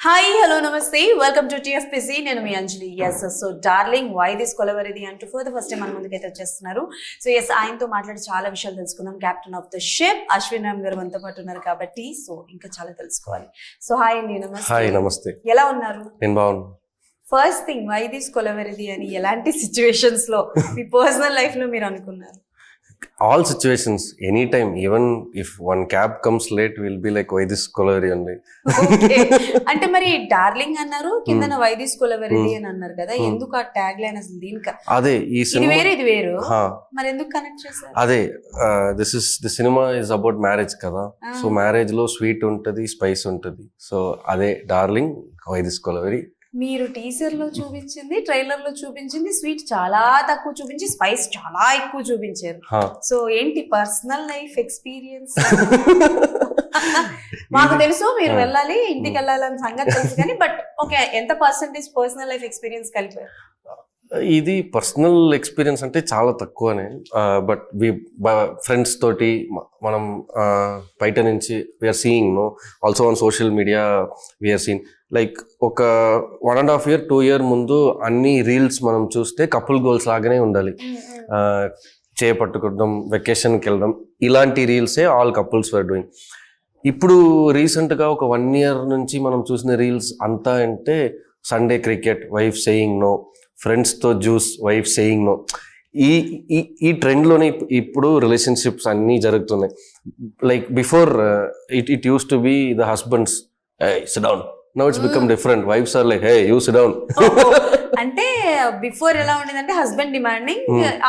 Hi hello namaste welcome to TFPC. నేను మీ Anjali. Yes so darling why this Kolaveri di అంటూ for the first time మన ముందుకైతే వచ్చేస్తున్నారు. సో ఎస్ ఆయనతో మాట్లాడి చాలా విషయాలు తెలుసుకుందాం. Captain of the ship Ashwin Ram గారు మనతో పాటు ఉన్నారు కాబట్టి సో ఇంకా చాలా తెలుసుకోవాలి. సో హాయ్ అండి. నమస్తే. హాయ్ నమస్తే. ఎలా ఉన్నారు? నేను బాగున్నాను. ఫస్ట్ థింగ్ వై దిస్ కొలవరిది అని ఎలాంటి సిచ్యువేషన్స్ లో మీ పర్సనల్ లైఫ్ లో మీరు అనుకున్నారు? All situations, anytime, even if one cab comes late, we'll be like, why this color only. Okay. అంటే మరి డార్లింగ్ అన్నారు, కిందన వై దిస్ కొలవరిది అని అన్నారు కదా, ఎందుకు ఆ ట్యాగ్ లైన్ అసలు దీనికి? అదే ఈ ఇది వేరు ఇది వేరు, మరి ఎందుకు కనెక్ట్ చేశారు? అదే the cinema is about marriage కదా. సో మ్యారేజ్ లో స్వీట్ ఉంటది, స్పైస్ ఉంటది. సో అదే డార్లింగ్ వై దిస్ కొలవరి. మీరు టీజర్ లో చూపించింది, ట్రైలర్ లో చూపించింది స్వీట్ చాలా తక్కువ చూపించి స్పైస్ చాలా ఎక్కువ చూపించారు. సో ఏంటి పర్సనల్ లైఫ్ ఎక్స్పీరియన్స్? మాకు తెలుసు మీరు వెళ్ళాలి, ఇంటికి వెళ్ళాలని సంగతి తెలుసు కానీ బట్ ఓకే, ఎంత పర్సెంటేజ్ పర్సనల్ లైఫ్ ఎక్స్పీరియన్స్ కలిపారు? ఇది పర్సనల్ ఎక్స్పీరియన్స్ అంటే చాలా తక్కువనే. బట్ ఫ్రెండ్స్ తోటి మనం బయట నుంచి we are seeing no also on social media we are seen like ఒక 1.5 year 2 year ముందు అన్ని రీల్స్ మనం చూస్తే కపుల్ గోల్స్ లాగానే ఉండాలి. చేపట్టుకోవడం, వెకేషన్కి వెళ్ళడం, ఇలాంటి రీల్సే ఆల్ కపుల్స్ వర్ డూయింగ్. ఇప్పుడు రీసెంట్గా ఒక 1 year నుంచి మనం చూసిన రీల్స్ అంతా అంటే Sunday cricket, wife saying no, ఫ్రెండ్స్తో జ్యూస్, వైఫ్ సేయింగ్ నో. ఈ ట్రెండ్లోనే ఇప్పుడు రిలేషన్షిప్స్ అన్నీ జరుగుతున్నాయి. Like before it use to be the husbands sit down. Now it's become different. Wives are like hey you sit down. అంటే before ఎలా ఉండేదంటే husband demanding,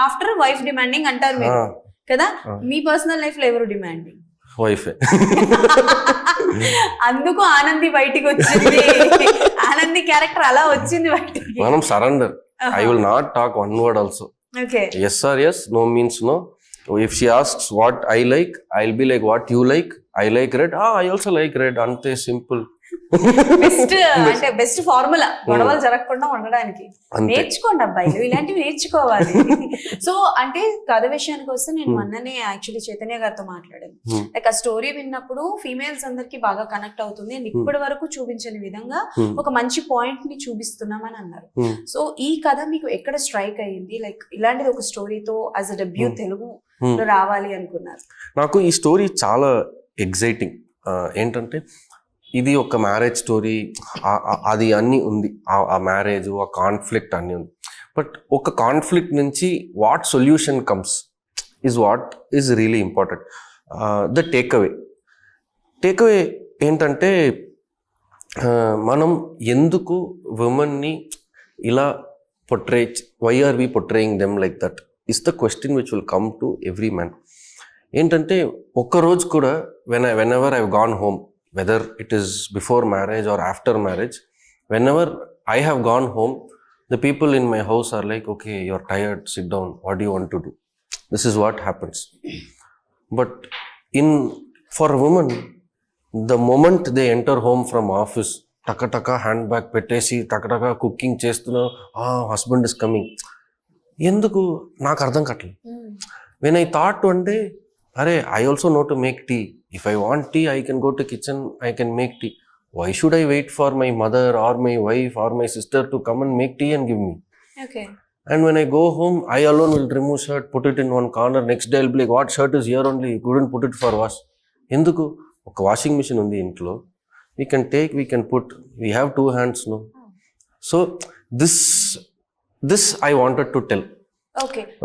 after wife demanding అంటారు మీరు కదా. మీ పర్సనల్ లైఫ్ లో ఎవరు డిమాండింగ్? వైఫ్. అందుకు ఆనంది బయటికి వచ్చింది, ఆనంది క్యారెక్టర్ అలా వచ్చింది బయటికి. మనం surrender. I will not talk one word also. Okay. Yes or yes, no means no. If she asks what I like, I'll be like what you like. I like red. I also like red. Ante simple. Best అంటే best formula గొడవలు జరగకుండా ఉండడానికి. నేర్చుకోండి అబ్బాయిలు, ఇలాంటివి నేర్చుకోవాలి. So అంటే కథ విషయానికి వస్తే నేను మొన్ననే యాక్చువల్లీ చైతన్య గారితో మాట్లాడాను. లైక్ ఆ స్టోరీ విన్నప్పుడు ఫీమేల్స్ అందరికి బాగా కనెక్ట్ అవుతుంది అండ్ ఇప్పటి వరకు చూపించని విధంగా ఒక మంచి పాయింట్ ని చూపిస్తున్నామని అన్నారు. సో ఈ కథ మీకు ఎక్కడ స్ట్రైక్ అయ్యింది? లైక్ ఇలాంటిది ఒక స్టోరీతో యాజ్ అ డెబ్యూ తెలుగు రావాలి అనుకున్నారు? నాకు ఈ స్టోరీ చాలా ఎగ్జైటింగ్. ఏంటంటే ఇది ఒక మ్యారేజ్ స్టోరీ, అది అన్నీ ఉంది. ఆ మ్యారేజ్, ఆ కాన్ఫ్లిక్ట్ అన్నీ ఉంది. బట్ ఒక కాన్ఫ్లిక్ట్ నుంచి what solution comes is what is really important. The takeaway ఏంటంటే మనం ఎందుకు ఉమెన్ని ఇలా why are we portraying them like that is the question which will come to every man. ఏంటంటే ఒక్కరోజు కూడా whenever I've gone home, whether it is before marriage or after marriage, whenever I have gone home, the people in my house are like, okay, you're tired, sit down, what do you want to do? This is what happens. But for a woman, the moment they enter home from office, taka handbag పెట్టేసి taka cooking చేస్తున్నా, husband is coming. ఎందుకు నాకు అర్థం కావట్లేదు. When I thought one day, I also know to make tea. If I want tea, I can go to kitchen, I can make tea. Why should I wait for my mother or my wife or my sister to come and make tea and give me? Okay. And when I go home, I alone will remove shirt, put it in one corner. Next day I'll be like, what shirt is here only? You couldn't put it for wash. Enduku? Oka washing machine undi intlo. We can take, we can put. We have 2 hands, no? So this I wanted to tell.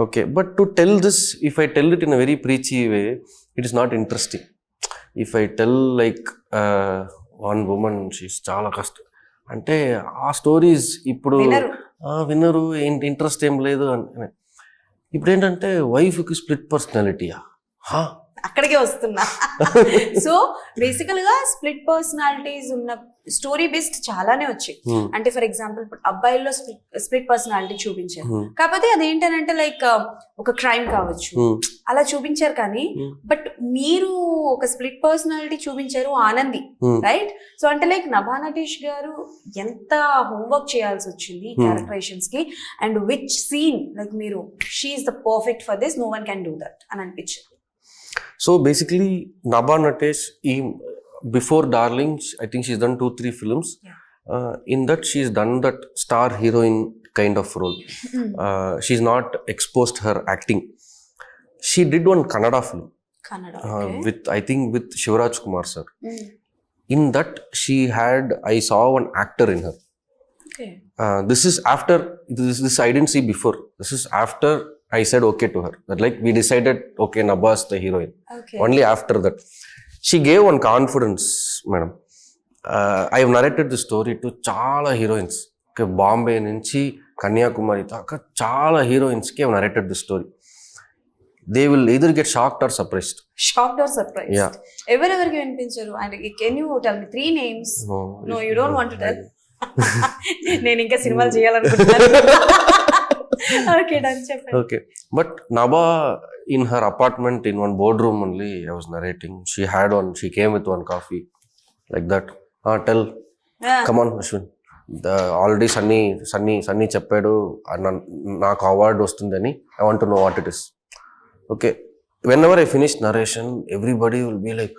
Okay. But to tell this, if I tell it in a very preachy way, it is not interesting. If I tell like one woman, she's చాలా కష్టం అంటే ఆ stories ఇప్పుడు వినరు, ఏంటి interest ఏం లేదు అని. ఇప్పుడు ఏంటంటే వైఫ్కి స్ప్లిట్ పర్సనాలిటీయా? అక్కడికే వస్తున్నా. సో బేసికల్ గా స్ప్లిట్ పర్సనాలిటీస్ ఉన్న స్టోరీ బేస్డ్ చాలానే వచ్చాయి. అంటే ఫర్ ఎగ్జాంపుల్ ఇప్పుడు అబ్బాయిల్లో స్ప్లిట్ పర్సనాలిటీ చూపించారు, కాకపోతే అదేంటంటే లైక్ ఒక క్రైమ్ కావచ్చు అలా చూపించారు. కానీ బట్ మీరు ఒక స్ప్లిట్ పర్సనాలిటీ చూపించారు ఆనంది, రైట్? సో అంటే లైక్ నభా నటేష్ గారు ఎంత హోంవర్క్ చేయాల్సి వచ్చింది క్యారెక్టరైజేషన్స్ కి, అండ్ విచ్ సీన్ లైక్ మీరు she is the perfect for this, no one can do that అని అనిపించింది. So basically, Nabha Natesh, before Darling, I think she's done 2-3 films. Yeah. In that she's done that star heroine kind of role. She's not exposed her acting. She did one Kannada film with, I think, with Shivraj Kumar sir. In that I saw one actor in her. This is after this I didn't see before. This is after I said okay to her. That like we decided okay, Nabha is the heroine. Only after that she gave one confidence, madam. I have narrated the story to chala heroines. Okay, Bombay nunchi Kanyakumari daaka chala heroines ki I have narrated the story. They will either get shocked or surprised. Shocked or surprised? Yeah. Everki vinipincharu. And can you tell me 3 names? No, you don't want to tell. నేను ఇంకా సినిమాలు చేయాలనుకుంటున్నాను. Okay, done. Okay, but Nabha in her apartment in one boardroom only I was narrating. She came with one coffee like that. Tell. Come on, Aswin. Already Sunny చెప్పాడు నాకు award వస్తుందని. I want to know what it is. Okay, whenever I finish narration, everybody will be like,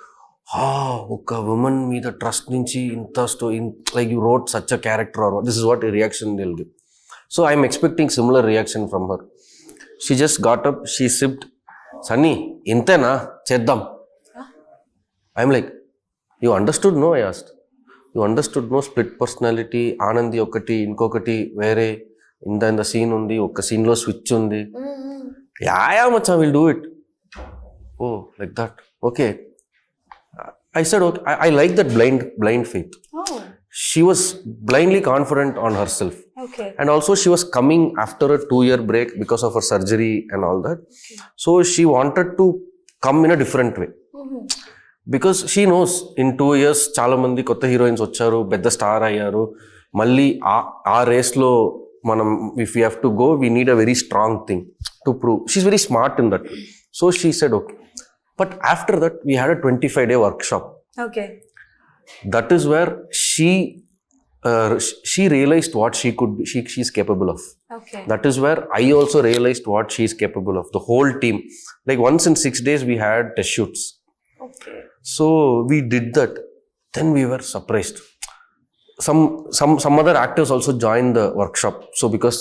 ఒక woman మీద trust నుంచి ఇంత like you wrote such a character or what. This is what a reaction they'll give. So I'm expecting similar reaction from her. She just got up, she sipped. Sunny, intena cheddam. I'm like, you understood? No, I asked. You understood? No, split personality, Anandi ఒకటి ఇంకొకటి వేరే in the scene ఉంది, ఒక scene లో switch ఉంది. Yeah, macha, we'll do it. Oh, like that. Okay. I said, okay, I like that blind faith. She was blindly confident on herself. Okay. And also she was coming after a 2-year break because of her surgery and all that. So she wanted to come in a different way. Because she knows in 2 years చాలా మంది కొత్త heroines వచ్చారు, పెద్ద star అయ్యారు. మళ్ళీ ఆ race లో మనం if we have to go, we need a very strong thing to prove. She's very smart in that. So she said okay. But after that, we had a 25-day workshop. Okay. That is where she realized what she could be, she's capable of. Okay. That is where I also realized what she's capable of. The whole team. Like once in 6 days, we had test shoots. Okay. So we did that. Then we were surprised. Some other actors also joined the workshop. So because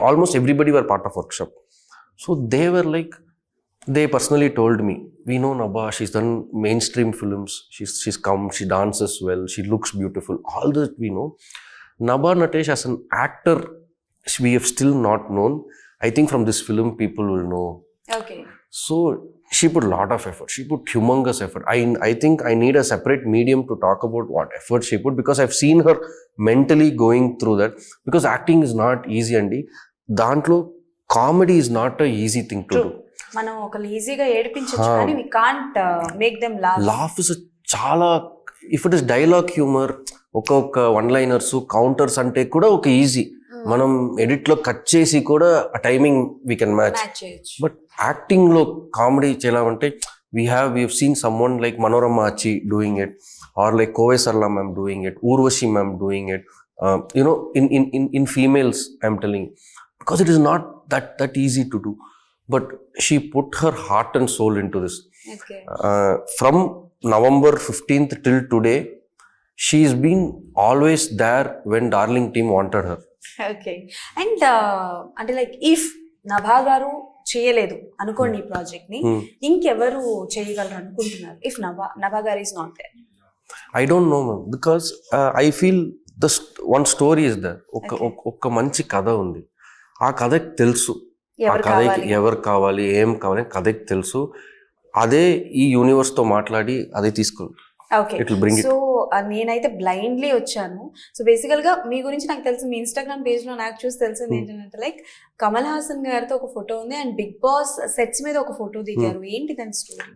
almost everybody were part of workshop. So they were like, they personally told me, we know Nabha, she's done mainstream films, she's come, she dances well, she looks beautiful, all that we know. Nabha Natesh as an actor, we have still not known. I think from this film people will know. Okay. So she put a lot of effort, she put humongous effort. I think I need a separate medium to talk about what effort she put, because I've seen her mentally going through that, because acting is not easy, Andy. Dantlo comedy is not a easy thing to do. మనం ఒకళ్ళు ఈజీగా ఏడిపించచ్చు కానీ we can't make them laugh. Laugh is చాలా, if it is dialogue humor, ఒక one liners counters అంటే కూడా ఒక easy, మనం ఎడిట్ లో కట్ చేసి కూడా ఆ timing we can match. But acting లో కామెడీ చేయాలంటే we have seen someone like Manorama Achi doing it, or like Kovai Sarla ma'am doing it, Urvashi ma'am doing it. In females I'm telling, because it is not that easy to do. But she put her heart and soul into this. Okay. From November 15th till today, she's been always there when Darling team wanted her. Okay. And అంటే like if Nabha garu చేయలేదు అనుకోండి ఈ project ని, ఇంకెవరు చేయగలరు అనుకుంటున్నారు if Nabha garu is not there? I don't know, ma'am, because I feel one story is there. ఒక మంచి కథ ఉంది, ఆ కథకి తెలుసు ఆ కథకి ఎవరు కావాలి ఏం కావాలి కథకి తెలుసు, అదే ఈ యూనివర్స్ తో మాట్లాడి అదే తీసుకుంది. సో నేనైతే బ్లైండ్లీ వచ్చాను. సో బేసికల్ గా మీ గురించి నాకు తెలిసి మీ ఇన్స్టాగ్రామ్ పేజ్ లో నాకు చూసి తెలిసింది ఏంటంటే లైక్ కమల్ హాసన్ గారితో ఒక ఫోటో ఉంది అండ్ బిగ్ బాస్ సెట్స్ మీద ఒక ఫోటో దిగారు. ఏంటి దాని story?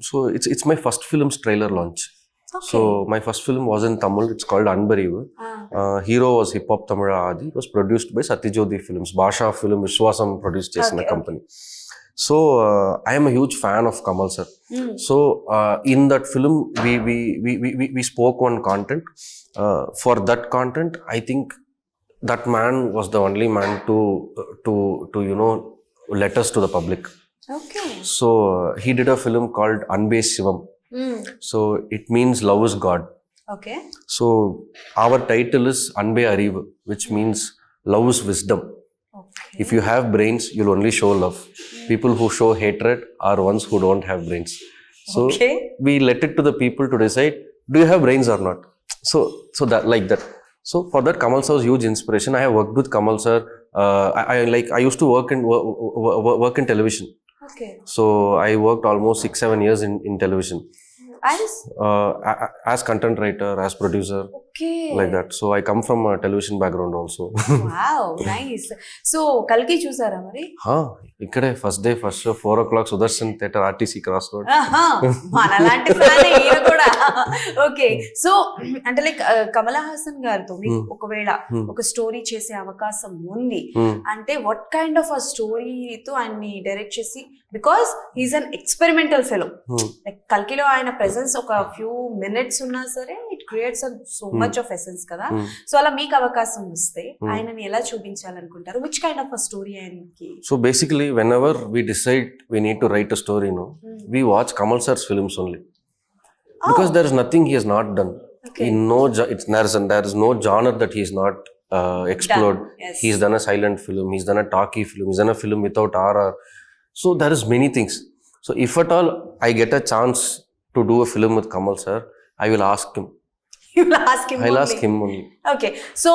So it's my first films trailer launch. So my first film was in Tamil. It's called Unbelievable. Hero was Hip Hop Tamila Adi. It was produced by Satyajodi Films. Basha Film Vishwasam produced chesina company. So I am a huge fan of Kamal sir. So in that film we spoke one content. For that content, I think that man was the only man to let us to the public. Okay. So he did a film called Unbased Shivam. So it means love is God. Okay. So our title is Anbe Arivu, which means love is wisdom. Okay. If you have brains, you'll only show love. People who show hatred are ones who don't have brains. So Okay. we let it to the people to decide, do you have brains or not? So that like that. So for that, Kamal sir was huge inspiration. I have worked with Kamal sir. I used to work in television. Okay. So I worked almost 6-7 years in television. As content writer, as producer. Okay. Like that. So I come from a television background also. Wow, nice. So Kalki చూసారా మరి? ఇక్కడే first show 4 o'clock Sudarshan theatre RTC cross road. మనలాంటి fan ఈయన కూడా. Okay. So అంటే like Kamal Haasan గారితో మీకు ఒకవేళ ఒక స్టోరీ చేసే అవకాశం ఉంది అంటే వాట్ కైండ్ ఆఫ్ అ స్టోరీతో ఆయన్ని డైరెక్ట్ చేసి, because he is an experimental fellow, like కల్కిలో ఆయన ప్రెసెన్స్ ఒక ఫ్యూ మినిట్స్ ఉన్నా సరే it creates so much of essence కదా. సో అలా మీకు అవకాశం వస్తే ఆయనని ఎలా చూపించాలనుకుంటారు? Which kind of a story ఆయనకి? So basically whenever we decide we need to write a story, we watch Kamal sir's films only, because there is nothing he has not done. Okay. There is no genre that he has not explored. Yes. He's done a silent film, he's done a talkie film, he's done a film without RR. So there is many things. So if at all I get a chance to do a film with Kamal sir, I will ask him. I'll ask him only. Okay. So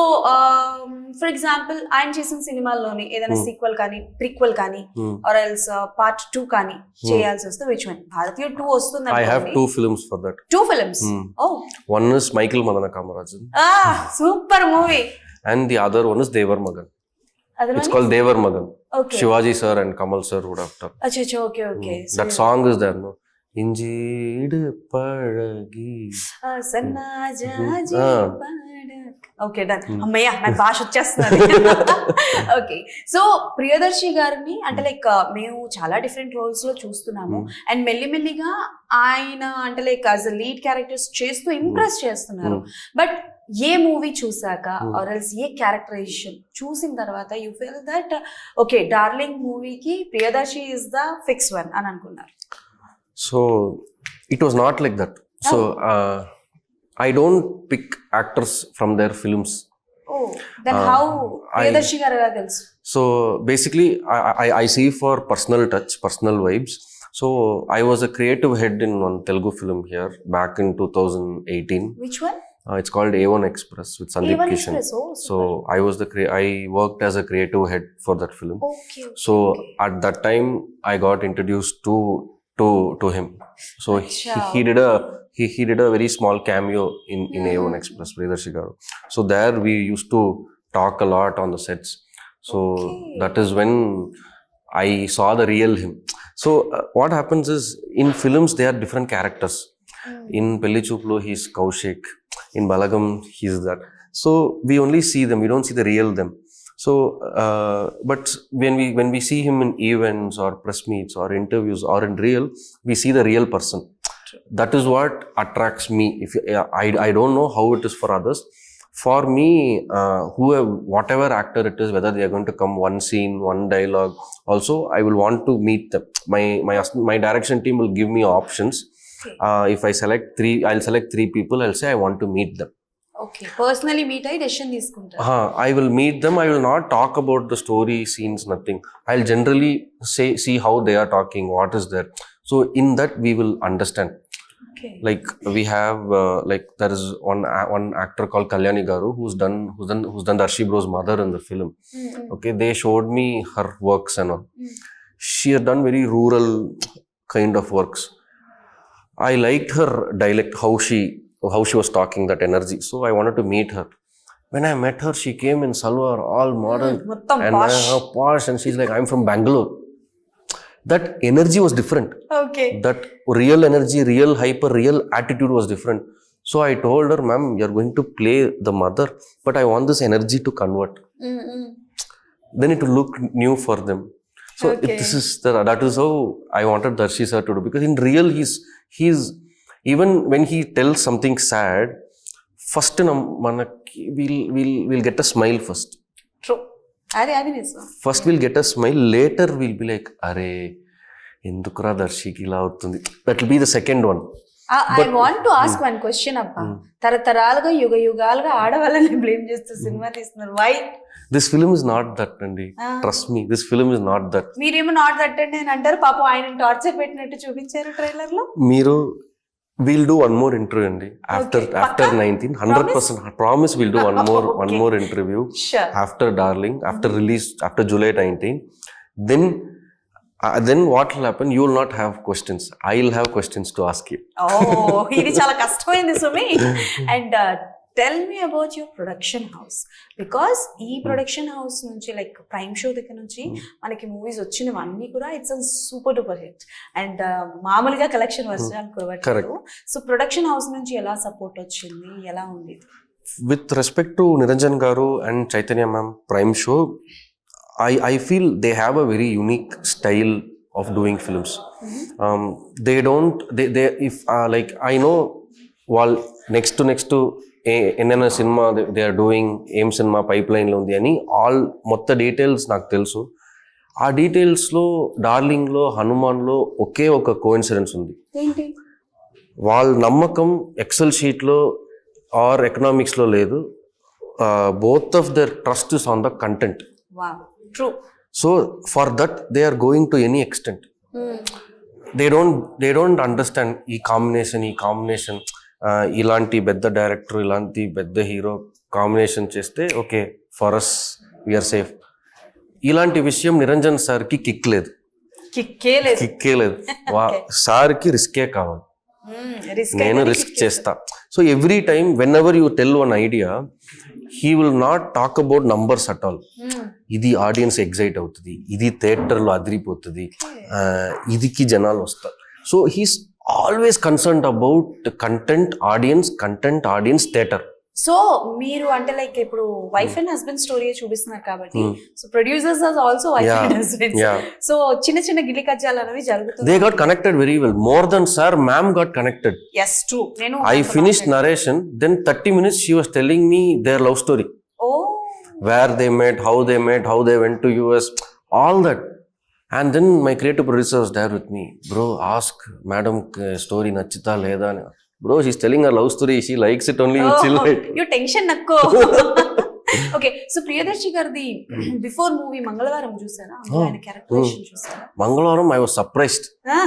for example ఆయన చేసిన సినిమాల్లోని ఏదైనా sequel కానీ prequel కానీ or else part 2 కానీ చేయాల్సి వస్తే which one? భారతీయ 2 వస్తుంది. I have 2 films for that. 2 films. Oh. One is Michael Madana Kamarajan. Super movie. And the other one is Devar Magan. It's called Devar Magan. Okay. Shivaji sir and Kamal sir would have talked. Acha, okay. That song is there, no? ఇంజీడు పడగి సన్నాజాజి okay done. అమ్మయ్య నాకు భాష వచ్చేస్తున్నది. Okay. So Priyadarshi గారిని అంటే like మేము చాలా డిఫరెంట్ రోల్స్ లో చూస్తున్నాము అండ్ మెల్లిమెల్లిగా ఆయన అంటే like as a lead characters చేస్తూ ఇంప్రెస్ చేస్తున్నారు. బట్ ఏ మూవీ చూసాక ఆర్ ఎల్స్ ఏ క్యారెక్టరైజేషన్ చూసిన తర్వాత you feel that okay darling మూవీకి Priyadarshi is the fix one అని అనుకున్నారు? So it was not like that. So I don't pick actors from their films. Oh, then how Priyadarshi garu ela telusu? So basically I see for personal touch, personal vibes. So I was a creative head in one Telugu film here back in 2018. Which one? It's called A1 Express with Sandeep Kishan. So I was I worked as a creative head for that film. Okay. So at that time I got introduced to him. So he did a very small cameo in A1 Express, Priyadarshi garu. So there we used to talk a lot on the sets. So that is when I saw the real him. So what happens is in films there are different characters. In Pelli Chooplo he's Kaushik, in Balagam he's that. So we only see them, we don't see the real them. So, but when we see him in events or press meets or interviews or in real, we see the real person. That is what attracts me. I don't know how it is for others. For me, whatever actor it is, whether they are going to come one scene, one dialogue, also I will want to meet them. My direction team will give me options. If I select 3, I'll select 3 people. I'll say I want to meet them. Okay, personally meet ayi decision తీసుకుంటారు. I will meet them. I will not talk about the story, scenes, nothing. I'll generally see how they are talking, what is there. So in that we will understand. Okay. Like we have like there is one actor called Kalyani Garu who's done Darshi Bro's mother in the film. Okay, they showed me her works and all. She had done very rural kind of works. I liked her dialect, how she was talking, that energy. So I wanted to meet her. When I met her, she came in salwar, all modern and posh, and she's like, I'm from Bangalore. That energy was different. Okay. That real energy, real hyper, real attitude was different. So I told her, ma'am, you're going to play the mother, but I want this energy to convert. Then it will look new for them. So that is how I wanted Darshi sir to do, because in real he's even when he tells something sad, first we'll get a smile first. True. First we'll get a smile, later we'll be like, are endukra Darshi ki ila avutundi. That will be the second one. I want to ask one question అబ్బా. తరతరాలుగా యుగాలుగా ఆడవాళ్ళని blame చేస్తూ సినిమా తీస్తున్నారు. Why? This film is not that అండి. Trust me, this film is not that. మీరేమో not that అండి అని అంటారు. పాపం ఆయన టార్చర్ పెట్టినట్టు చూపించారు ట్రైలర్ లో. మీరు we'll do one more interview అండి after 19 100% promise we'll do one more interview after Darling, after release, after July 19. Then what will happen, you will not have questions, I will have questions to ask you. Oh, ఇది చాలా కష్టమైంది సుమి. And tell me about your production house, because ఈ production house నుంచి like prime show దగ్గర నుంచి మనకి movies వచ్చినవన్నీ కూడా it's super duper hit. And మామూలుగా కలెక్షన్ వర్షాలు కూడా. సో ప్రొడక్షన్ హౌస్ నుంచి ఎలా సపోర్ట్ వచ్చింది, ఎలా ఉంది? విత్ రెస్పెక్ట్ టు నిరంజన్ గారు and Chaitanya ma'am, prime show I feel they have a very unique style of doing films. They don't, they if like I know while next to ఎన్నైనా cinema they are doing, ఏం cinema pipe లైన్లో ఉంది అని మొత్తం details నాకు తెలుసు. ఆ డీటెయిల్స్లో డార్లింగ్లో, హనుమాన్లో ఒకే ఒక కోఇన్సిడెన్స్ ఉంది. వాళ్ళ నమ్మకం ఎక్సెల్ షీట్లో ఆర్ ఎకనామిక్స్లో లేదు. Both of their trust is on the content. So for that they are going to any extent. They don't understand ఈ కాంబినేషన్ ఇలాంటి పెద్ద డైరెక్టర్, ఇలాంటి పెద్ద హీరో కాంబినేషన్ చేస్తే okay for us we are safe. ఇలాంటి విషయం నిరంజన్ సార్కి కిక్కే లేదు. సార్కి రిస్కే కావాలి. నేను రిస్క్ చేస్తా. So every time when ever you tell one idea, he will not talk about numbers at all. ఇది ఆడియన్స్ ఎగ్జైట్ అవుతుంది, ఇది థియేటర్లో అదిరిపోతుంది, ఇదికి జనాలు వస్తారు. So he's always concerned about content, audience, theatre. So మీరు అంటే లైక్ ఇప్పుడు వైఫ్ అండ్ హస్బెండ్ స్టోరీ చూపిస్తున్నారు కాబట్టి, so producers are also wife and husband. So చిన్న గిల్లి కజ్జాలు అనేవి జరుగుతుంది. They got connected very well, more than sir ma'am got connected. yes true. నేను I finished narration, then 30 minutes she was telling me their love story. Oh, where they met, how they went to US, all that. And then my creative producer was there with me. Bro, ask madam story nachita leda ani. Bro, she's telling her love story, she likes it only, you chill it. You tension nakko. Okay, so Priyadarshi gardi before movie Mangalvaram chusara, ఆయన characterisation చూసారా? Mangalvaram I was surprised.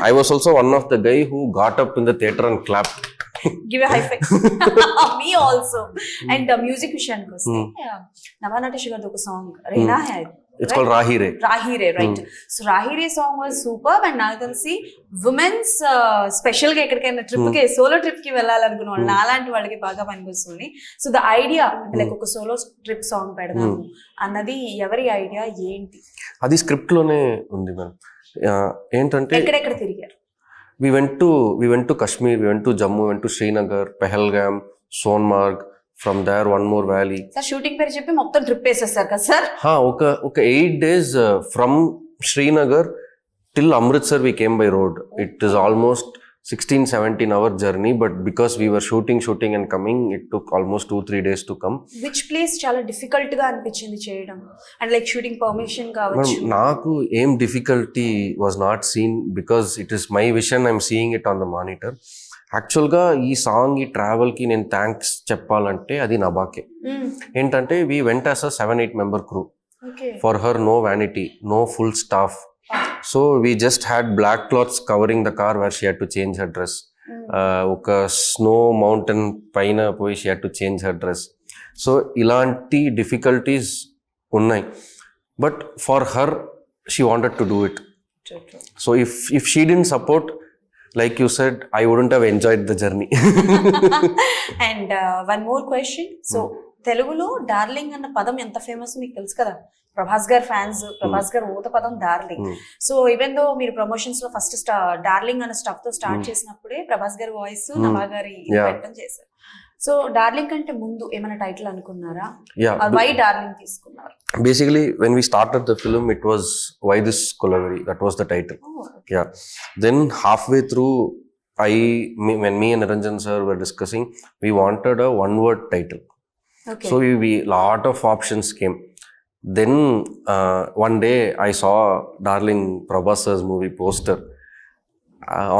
I was also one of the guy who got up in the theater and clapped. Give a high five. Me also. And music విషయానికి వస్తే నభా నటేష్ గారిది ఒక song రేనా హై, it's called Rahi Re, right? So Rahi Re song was superb. And నాకు తెలిసి women's special గా ఎక్కడికైనా ట్రిప్ కి, సోలో ట్రిప్ కి వెళ్ళాలనుకున్న వాళ్ళు నాలాంటి వాళ్ళకి బాగా పనికొస్తుంది. సో ద ఐడియా లైక్ ఒక సోలో ట్రిప్ సాంగ్ పెడదాము అన్నది ఎవరి ఐడియా, ఏంటి? అది స్క్రిప్ట్ లోనే ఉంది మేడం. ఏంటంటే ఎక్కడెక్కడ తిరిగారు? we went to Kashmir, we went to Jammu, we went to Srinagar, Pahalgam, Sonmarg. From there one more valley. Sir shooting పేరు చెప్పి మొత్తం ట్రిప్ వేసేస్తారు కదా సార్? ఒక 8 days from Srinagar till Amritsar we came by road. It is almost 16-17 hour journey, but because we were shooting and coming, it took almost 2-3 days to come. Which place చాలా difficult గా అనిపించింది చేయడం? And like shooting permission కావచ్చు. నాకు ఏం difficulty was not seen because it is my vision, I'm seeing it on the monitor. యాక్చువల్గా ఈ song, ఈ ట్రావెల్కి నేను థ్యాంక్స్ చెప్పాలంటే అది నభాకే. ఏంటంటే we went as a 7-8 member crew. For her no vanity, no full staff. So we just had black clothes covering the car where she had to change her dress. ఒక snow mountain పైన పోయి she had to change her dress. So ఇలాంటి difficulties ఉన్నాయి. But for her she wanted to do it. So if she didn't support, like you said, I wouldn't have enjoyed the journey. And one more question. So తెలుగులో darling అన్న పదం ఎంత famous మీకు తెలుసు కదా? ప్రభాస్ గారు ఫ్యాన్స్, ప్రభాస్ గారు ఊత పదం డార్లింగ్. సో ఈవెన్ దో మీరు ప్రమోషన్స్ లో ఫస్ట్ డార్లింగ్ అన్న స్టఫ్ తో స్టార్ట్ చేసినప్పుడే ప్రభాస్ గారి వాయిస్, నభా గారి పెట్టడం చేశారు. సో డార్లింగ్ కంటే ముందు ఏమైనా టైటిల్ అనుకున్నారా? వై డార్లింగ్ తీసుకున్నారు? Basically, when we started the film, it was Why This Kolaveri. That was the title. Yeah. Then halfway through, when me and Niranjan sir were discussing, we wanted a one-word title. Okay. So lot of options came. Then one day I saw Darling Prabhas sir's movie poster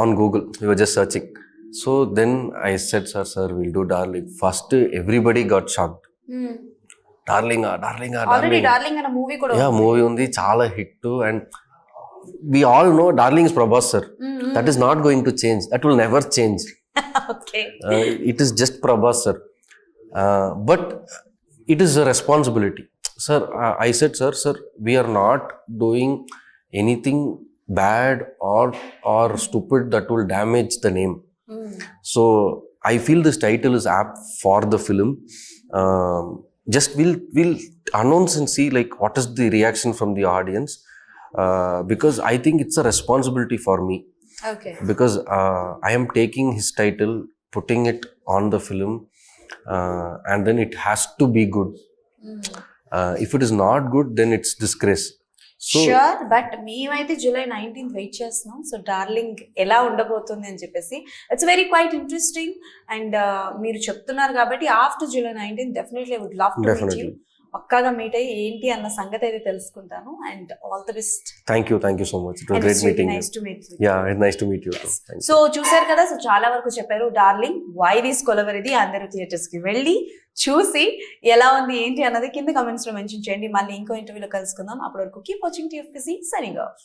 on Google. We were just searching. So then I said, sir, we'll do Darling. First, everybody got shocked. Darling. Already darling అనే movie కూడా Yeah, movie undi, chala hit. And we all know Darling is Prabhas sir. That is not going to change. That will never change. Okay It is just Prabhas sir. But it is a responsibility. Sir, I said, sir, we are not doing anything bad or stupid that will damage the name. So I feel this title is apt for the film. Just we'll announce and see like what is the reaction from the audience, because I think it's a responsibility for me, okay because I am taking his title, putting it on the film, and then it has to be good. If it is not good, then it's disgrace. So sure but మేమైతే July 19th wait చేస్తున్నాం. So Darling ఎలా ఉండబోతుంది అని చెప్పేసి it's very quite interesting. And మీరు చెప్తున్నారు కాబట్టి after July 19th definitely would love to meet you. Definitely. పక్కాగా మీట్ అయ్యి ఏంటి అన్న సంగతి అయితే తెలుసుకుంటాను. And all the best. thank you so much. It was great meeting you. Nice to meet you. Yeah, it's nice to meet you too. Thank you. So చూసారు కదా, so చాలా వరకు చెప్పారు డార్లింగ్ వై దిస్ కొలవరిది. అందరూ theatres కి వెళ్ళి చూసి ఎలా ఉంది ఏంటి అన్నది కింద కమెంట్స్ లో మెన్షన్ చేయండి. మళ్ళీ ఇంకో ఇంటర్వ్యూలో కలుసుకుందాం. అప్పటి వరకు keep watching TFPC. Signing off.